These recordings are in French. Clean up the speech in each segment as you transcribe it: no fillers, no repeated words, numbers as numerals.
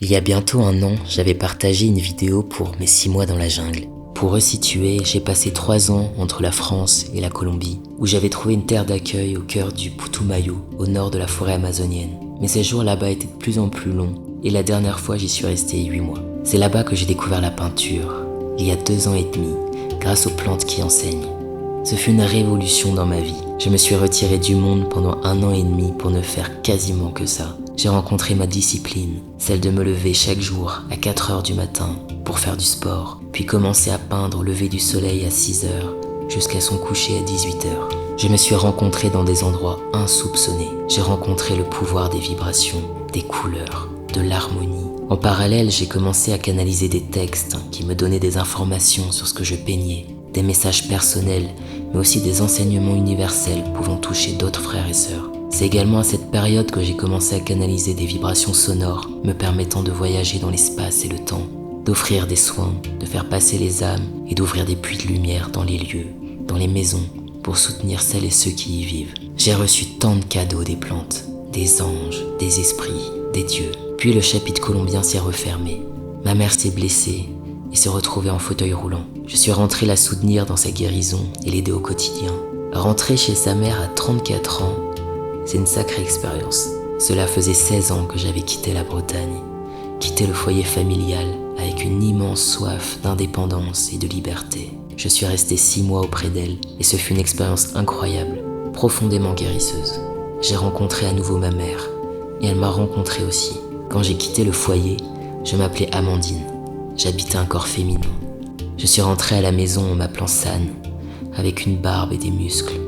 Il y a bientôt un an, j'avais partagé une vidéo pour mes 6 mois dans la jungle. Pour resituer, j'ai passé 3 ans entre la France et la Colombie, où j'avais trouvé une terre d'accueil au cœur du Putumayo, au nord de la forêt amazonienne. Mes séjours là-bas étaient de plus en plus longs, et la dernière fois j'y suis resté 8 mois. C'est là-bas que j'ai découvert la peinture, il y a 2 ans et demi, grâce aux plantes qui enseignent. Ce fut une révolution dans ma vie. Je me suis retiré du monde pendant 1 an et demi pour ne faire quasiment que ça. J'ai rencontré ma discipline, celle de me lever chaque jour à 4 heures du matin pour faire du sport, puis commencer à peindre au lever du soleil à 6 heures jusqu'à son coucher à 18 heures. Je me suis rencontré dans des endroits insoupçonnés. J'ai rencontré le pouvoir des vibrations, des couleurs, de l'harmonie. En parallèle, j'ai commencé à canaliser des textes qui me donnaient des informations sur ce que je peignais, des messages personnels, mais aussi des enseignements universels pouvant toucher d'autres frères et sœurs. C'est également à cette période que j'ai commencé à canaliser des vibrations sonores me permettant de voyager dans l'espace et le temps, d'offrir des soins, de faire passer les âmes et d'ouvrir des puits de lumière dans les lieux, dans les maisons, pour soutenir celles et ceux qui y vivent. J'ai reçu tant de cadeaux des plantes, des anges, des esprits, des dieux. Puis le chapitre colombien s'est refermé. Ma mère s'est blessée et s'est retrouvée en fauteuil roulant. Je suis rentré la soutenir dans sa guérison et l'aider au quotidien. Rentrer chez sa mère à 34 ans, c'est une sacrée expérience. Cela faisait 16 ans que j'avais quitté la Bretagne, quitté le foyer familial avec une immense soif d'indépendance et de liberté. Je suis resté 6 mois auprès d'elle et ce fut une expérience incroyable, profondément guérisseuse. J'ai rencontré à nouveau ma mère et elle m'a rencontré aussi. Quand j'ai quitté le foyer, je m'appelais Amandine. J'habitais un corps féminin. Je suis rentré à la maison en m'appelant San, avec une barbe et des muscles.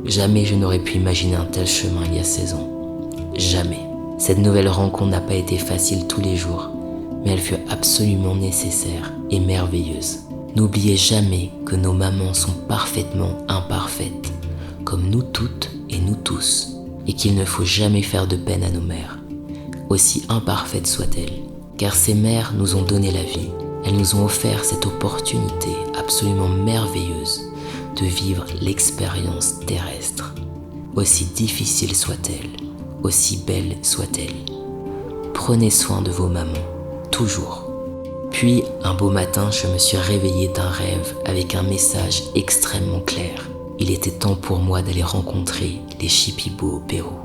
Jamais je n'aurais pu imaginer un tel chemin il y a 16 ans. Jamais. Cette nouvelle rencontre n'a pas été facile tous les jours, mais elle fut absolument nécessaire et merveilleuse. N'oubliez jamais que nos mamans sont parfaitement imparfaites, comme nous toutes et nous tous, et qu'il ne faut jamais faire de peine à nos mères, aussi imparfaites soient-elles, car ces mères nous ont donné la vie. Elles nous ont offert cette opportunité absolument merveilleuse de vivre l'expérience terrestre, aussi difficile soit-elle, aussi belle soit-elle. Prenez soin de vos mamans, toujours. Puis, un beau matin, je me suis réveillé d'un rêve avec un message extrêmement clair. Il était temps pour moi d'aller rencontrer les Shipibo au Pérou.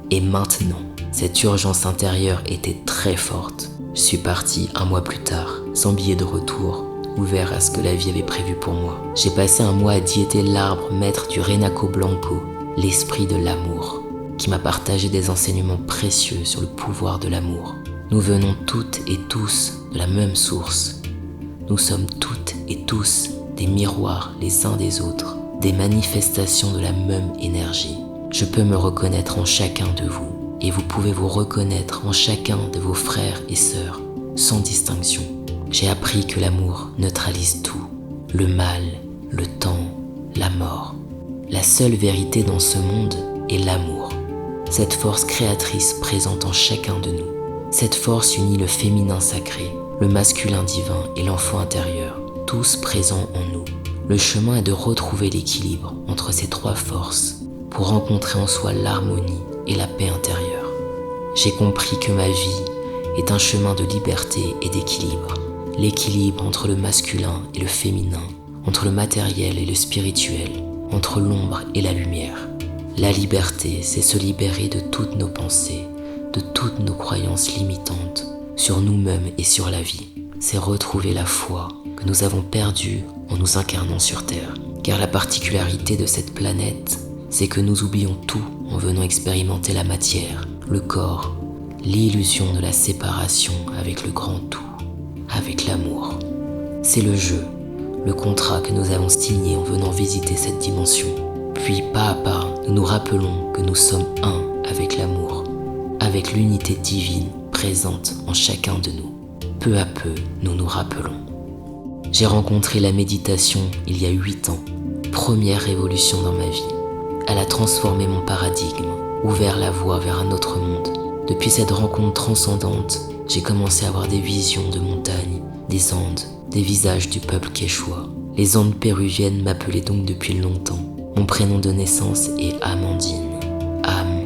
Et maintenant, cette urgence intérieure était très forte. Je suis parti 1 mois plus tard, sans billet de retour, ouvert à ce que la vie avait prévu pour moi. J'ai passé 1 mois à diéter l'arbre maître du Renaco Blanco, l'esprit de l'amour, qui m'a partagé des enseignements précieux sur le pouvoir de l'amour. Nous venons toutes et tous de la même source. Nous sommes toutes et tous des miroirs les uns des autres, des manifestations de la même énergie. Je peux me reconnaître en chacun de vous, et vous pouvez vous reconnaître en chacun de vos frères et sœurs, sans distinction. J'ai appris que l'amour neutralise tout, le mal, le temps, la mort. La seule vérité dans ce monde est l'amour, cette force créatrice présente en chacun de nous. Cette force unit le féminin sacré, le masculin divin et l'enfant intérieur, tous présents en nous. Le chemin est de retrouver l'équilibre entre ces 3 forces pour rencontrer en soi l'harmonie et la paix intérieure. J'ai compris que ma vie est un chemin de liberté et d'équilibre. L'équilibre entre le masculin et le féminin, entre le matériel et le spirituel, entre l'ombre et la lumière. La liberté, c'est se libérer de toutes nos pensées, de toutes nos croyances limitantes sur nous-mêmes et sur la vie. C'est retrouver la foi que nous avons perdue en nous incarnant sur Terre. Car la particularité de cette planète, c'est que nous oublions tout en venant expérimenter la matière, le corps, l'illusion de la séparation avec le grand tout, avec l'amour. C'est le jeu, le contrat que nous avons signé en venant visiter cette dimension. Puis pas à pas, nous nous rappelons que nous sommes un avec l'amour, avec l'unité divine présente en chacun de nous. Peu à peu, nous nous rappelons. J'ai rencontré la méditation il y a 8 ans, première révolution dans ma vie. Elle a transformé mon paradigme, ouvert la voie vers un autre monde. Depuis cette rencontre transcendante, j'ai commencé à avoir des visions de montagnes, des Andes, des visages du peuple quechua. Les Andes péruviennes m'appelaient donc depuis longtemps. Mon prénom de naissance est Amandine. Am,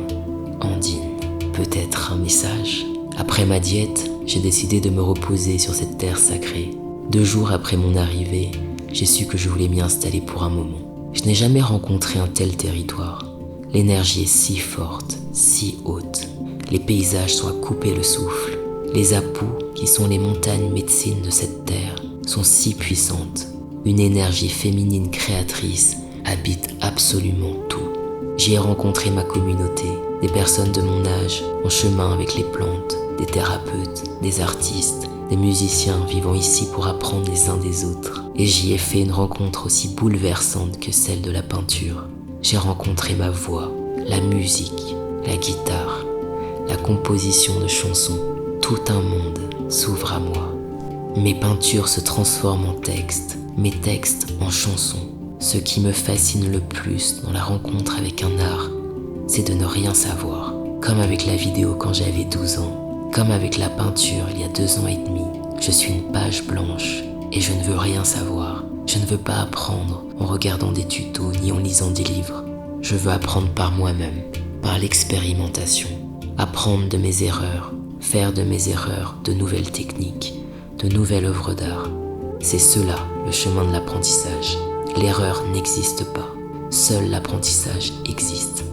Andine. Peut-être un message. Après ma diète, j'ai décidé de me reposer sur cette terre sacrée. 2 jours après mon arrivée, j'ai su que je voulais m'y installer pour un moment. Je n'ai jamais rencontré un tel territoire. L'énergie est si forte, si haute. Les paysages sont à couper le souffle. Les apous, qui sont les montagnes médecines de cette terre, sont si puissantes. Une énergie féminine créatrice habite absolument tout. J'y ai rencontré ma communauté, des personnes de mon âge en chemin avec les plantes, des thérapeutes, des artistes, des musiciens vivant ici pour apprendre les uns des autres. Et j'y ai fait une rencontre aussi bouleversante que celle de la peinture. J'ai rencontré ma voix, la musique, la guitare, la composition de chansons. Tout un monde s'ouvre à moi. Mes peintures se transforment en textes, mes textes en chansons. Ce qui me fascine le plus dans la rencontre avec un art, c'est de ne rien savoir. Comme avec la vidéo quand j'avais 12 ans, comme avec la peinture il y a 2 ans et demi. Je suis une page blanche et je ne veux rien savoir. Je ne veux pas apprendre en regardant des tutos ni en lisant des livres. Je veux apprendre par moi-même, par l'expérimentation. Apprendre de mes erreurs, faire de mes erreurs de nouvelles techniques, de nouvelles œuvres d'art. C'est cela le chemin de l'apprentissage. L'erreur n'existe pas, seul l'apprentissage existe.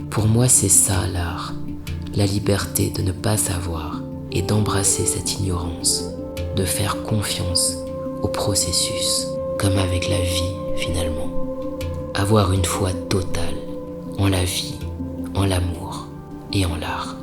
Pour moi, c'est ça l'art, la liberté de ne pas savoir et d'embrasser cette ignorance, de faire confiance au processus, comme avec la vie finalement. Avoir une foi totale en la vie, en l'amour et en l'art.